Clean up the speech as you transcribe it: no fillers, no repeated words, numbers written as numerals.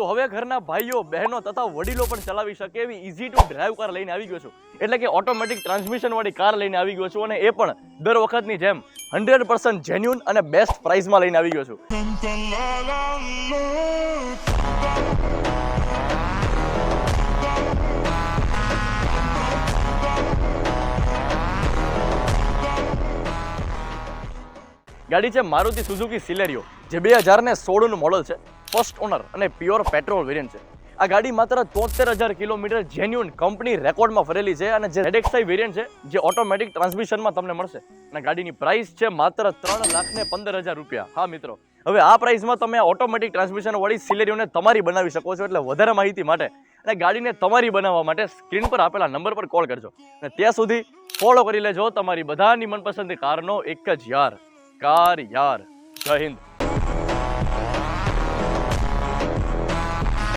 તો હવે ઘરના ભાઈઓ બહેનો તથા વડીલો પણ ચલાવી શકે એવી ઇઝી ટુ ડ્રાઈવ કાર લઈને આવી ગયો છું. એટલે કે ઓટોમેટિક ટ્રાન્સમિશન વાળી કાર લઈને આવી ગયો છું, અને એ પણ દર વખતની જેમ 100% જેન્યુન અને બેસ્ટ પ્રાઇસમાં લઈને આવી ગયો છું. ગાડી છે મારુતિ સુઝુકી સિલેરિયો, જે 2016નું મોડલ છે, ફર્સ્ટ ઓનર અને પ્યોર પેટ્રોલ વેરિયન્ટ છે. આ ગાડી માત્ર 73,000 કિલોમીટર જેન્યુન કંપની રેકોર્ડમાં ફરેલી છે, અને જે ZXi વેરિયન્ટ છે જે ઓટોમેટિક ટ્રાન્સમિશનમાં તમને મળશે. અને ગાડીની પ્રાઇસ છે માત્ર 3,15,000 રૂપિયા. હા મિત્રો, હવે આ પ્રાઇસમાં તમે ઓટોમેટિક ટ્રાન્સમિશન વાળી સિલેરિયોને તમારી બનાવી શકો છો. એટલે વધારે માહિતી માટે અને ગાડીને તમારી બનાવવા માટે સ્ક્રીન પર આપેલા નંબર પર કોલ કરજો. અને ત્યાં સુધી ફોલો કરી લેજો તમારી બધાની મનપસંદ કારનો એક જ યાર, કાર યાર. જય હિન્દ.